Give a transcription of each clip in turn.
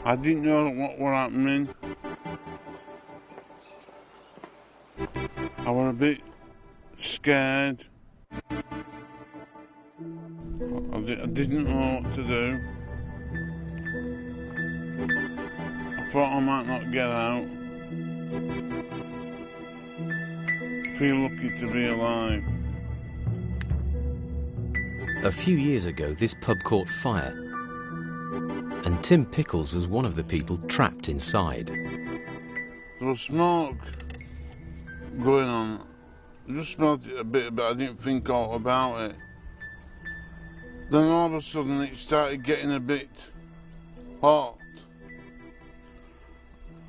I didn't know what was happening. I was a bit scared. I didn't know what to do. I thought I might not get out. Feel lucky to be alive. A few years ago, this pub caught fire, and Tim Pickles was one of the people trapped inside. There was smoke going on. I just smelled it a bit, but I didn't think all about it. Then all of a sudden it started getting a bit hot.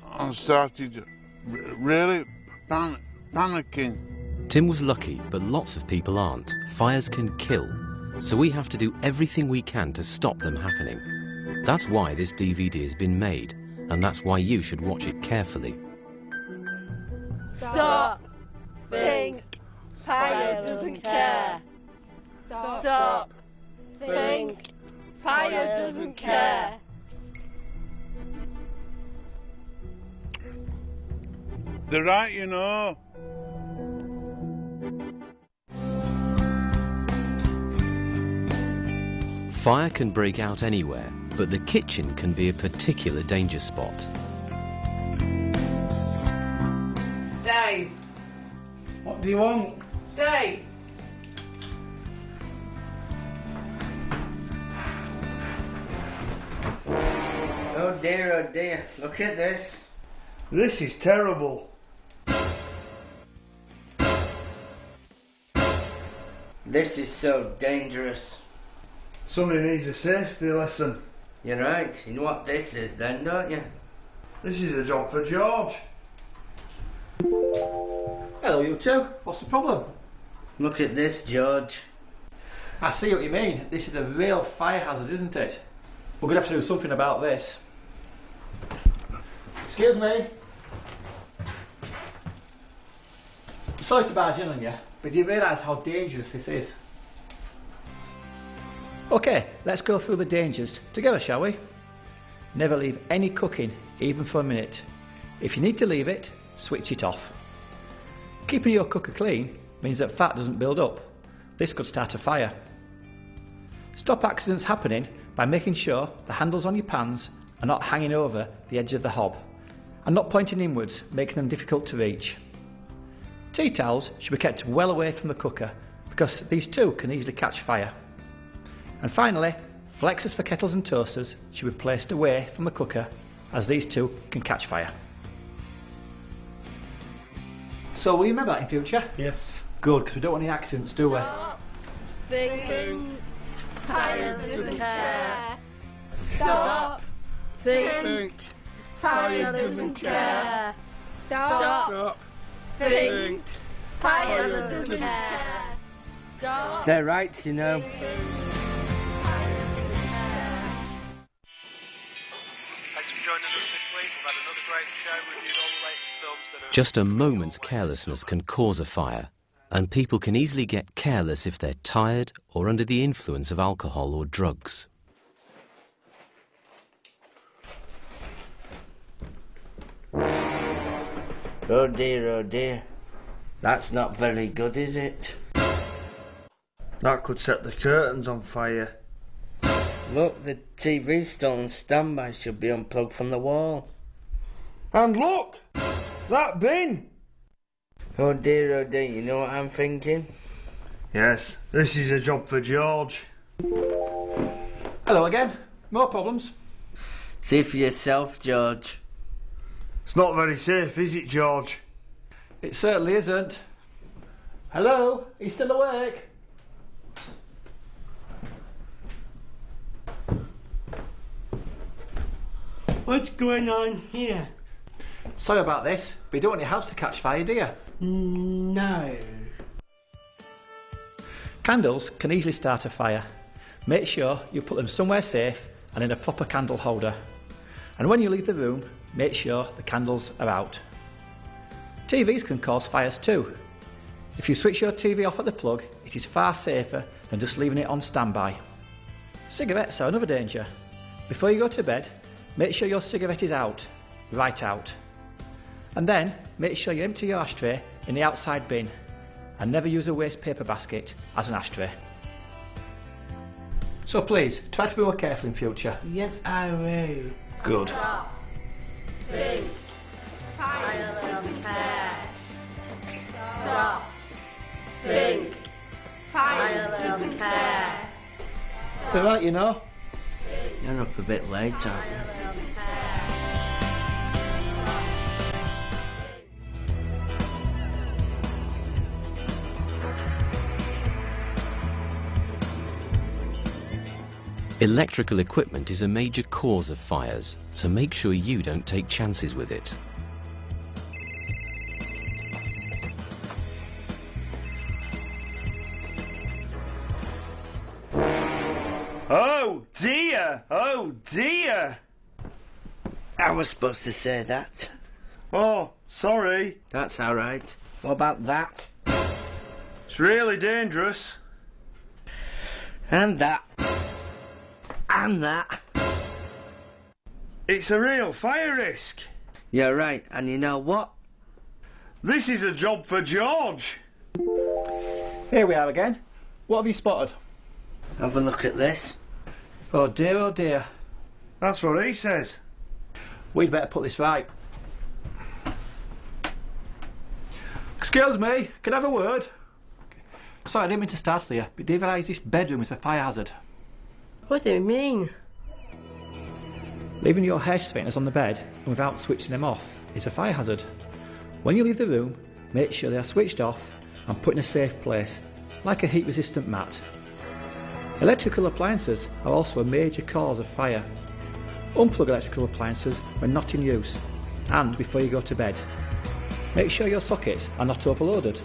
I started really panicking. Tim was lucky, but lots of people aren't. Fires can kill, so we have to do everything we can to stop them happening. That's why this DVD has been made, and that's why you should watch it carefully. Stop! Think! Fire doesn't care! Stop! Think! Fire doesn't care! They're right, you know. Fire can break out anywhere, but the kitchen can be a particular danger spot. Dave! What do you want? Dave! Oh dear, look at this. This is terrible. This is so dangerous. Somebody needs a safety lesson. You're right, you know what this is then, don't you? This is a job for George. Hello, you two. What's the problem? Look at this, George. I see what you mean. This is a real fire hazard, isn't it? We're going to have to do something about this. Excuse me. Sorry to barge in on you, but do you realise how dangerous this is? OK, let's go through the dangers together, shall we? Never leave any cooking, even for a minute. If you need to leave it, switch it off. Keeping your cooker clean means that fat doesn't build up. This could start a fire. Stop accidents happening by making sure the handles on your pans are not hanging over the edge of the hob and not pointing inwards, making them difficult to reach. Tea towels should be kept well away from the cooker because these too can easily catch fire. And finally, flexes for kettles and toasters should be placed away from the cooker as these too can catch fire. So will you remember that in future? Yes. Good, because we don't want any accidents, do we? Stop! Think! Fire doesn't care! Stop! Think! Fire doesn't care! Stop! Think! Fire doesn't care! Stop! They're right, you know. Thanks for joining us this week. We've had another great show, reviewed all the latest films that are... Just a moment's carelessness can cause a fire, and people can easily get careless if they're tired or under the influence of alcohol or drugs. Oh dear. That's not very good, is it? That could set the curtains on fire. Look, the TV's still on standby, should be unplugged from the wall. And look! That bin! Oh dear, you know what I'm thinking? Yes, this is a job for George. Hello again. More problems? See for yourself, George. It's not very safe, is it, George? It certainly isn't. Hello? Are you still awake? What's going on here? Sorry about this, but you don't want your house to catch fire, do you? No. Candles can easily start a fire. Make sure you put them somewhere safe and in a proper candle holder. And when you leave the room, make sure the candles are out. TVs can cause fires too. If you switch your TV off at the plug, it is far safer than just leaving it on standby. Cigarettes are another danger. Before you go to bed, make sure your cigarette is out, right out. And then make sure you empty your ashtray in the outside bin and never use a waste paper basket as an ashtray. So please, try to be more careful in future. Yes, I will. Good. Stop. Think. Fire doesn't care. Stop. Think. Fire doesn't care. They're right, you know. You're up a bit late, aren't you? Electrical equipment is a major cause of fires, so make sure you don't take chances with it. Oh dear! Oh dear! I was supposed to say that. Oh, sorry. That's all right. What about that? It's really dangerous. And that. And that. It's a real fire risk. You're right, and you know what? This is a job for George. Here we are again. What have you spotted? Have a look at this. Oh dear, oh dear. That's what he says. We'd better put this right. Excuse me, can I have a word? Sorry, I didn't mean to startle you, but do you realise this bedroom is a fire hazard? What do you mean? Leaving your hair straighteners on the bed and without switching them off is a fire hazard. When you leave the room, make sure they are switched off and put in a safe place, like a heat-resistant mat. Electrical appliances are also a major cause of fire. Unplug electrical appliances when not in use and before you go to bed. Make sure your sockets are not overloaded.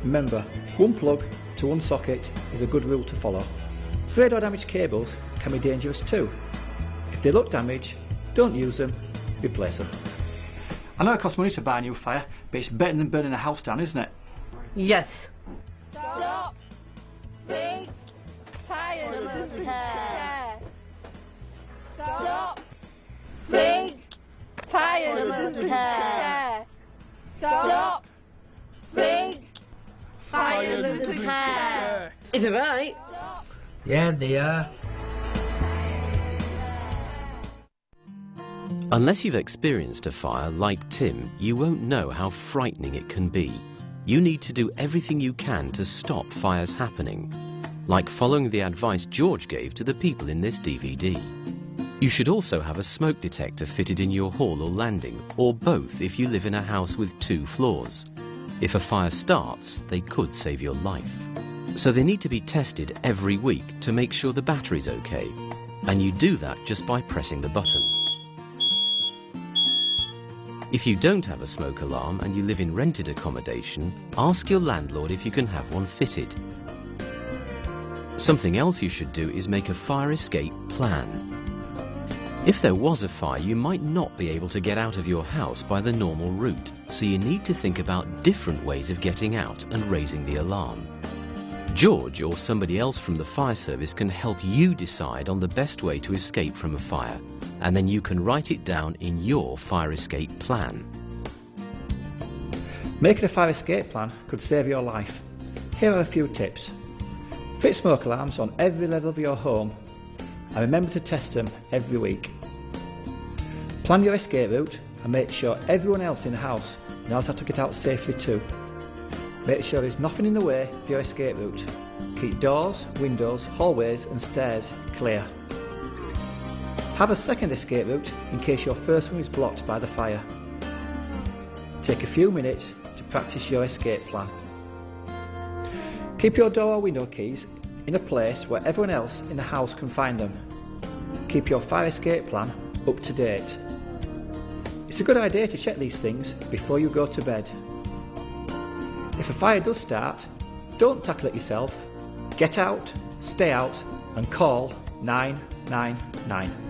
Remember, one plug to one socket is a good rule to follow. Frayed or damaged cables can be dangerous too. If they look damaged, don't use them, replace them. I know it costs money to buy a new fire, but it's better than burning a house down, isn't it? Yes. Stop. Think. Fire doesn't care. Stop. Think. Fire doesn't care. Stop. Think. Fire doesn't care. Is it right? Yeah, they are. Unless you've experienced a fire like Tim, you won't know how frightening it can be. You need to do everything you can to stop fires happening, like following the advice George gave to the people in this DVD. You should also have a smoke detector fitted in your hall or landing, or both if you live in a house with 2 floors. If a fire starts, they could save your life. So they need to be tested every week to make sure the battery's okay, and you do that just by pressing the button. If you don't have a smoke alarm and you live in rented accommodation, ask your landlord if you can have one fitted. Something else you should do is make a fire escape plan. If there was a fire, you might not be able to get out of your house by the normal route, so you need to think about different ways of getting out and raising the alarm. George or somebody else from the fire service can help you decide on the best way to escape from a fire, and then you can write it down in your fire escape plan. Making a fire escape plan could save your life. Here are a few tips. Fit smoke alarms on every level of your home and remember to test them every week. Plan your escape route and make sure everyone else in the house knows how to get out safely too. Make sure there's nothing in the way of your escape route. Keep doors, windows, hallways and stairs clear. Have a second escape route in case your first one is blocked by the fire. Take a few minutes to practice your escape plan. Keep your door or window keys in a place where everyone else in the house can find them. Keep your fire escape plan up to date. It's a good idea to check these things before you go to bed. If a fire does start, don't tackle it yourself. Get out, stay out and call 999.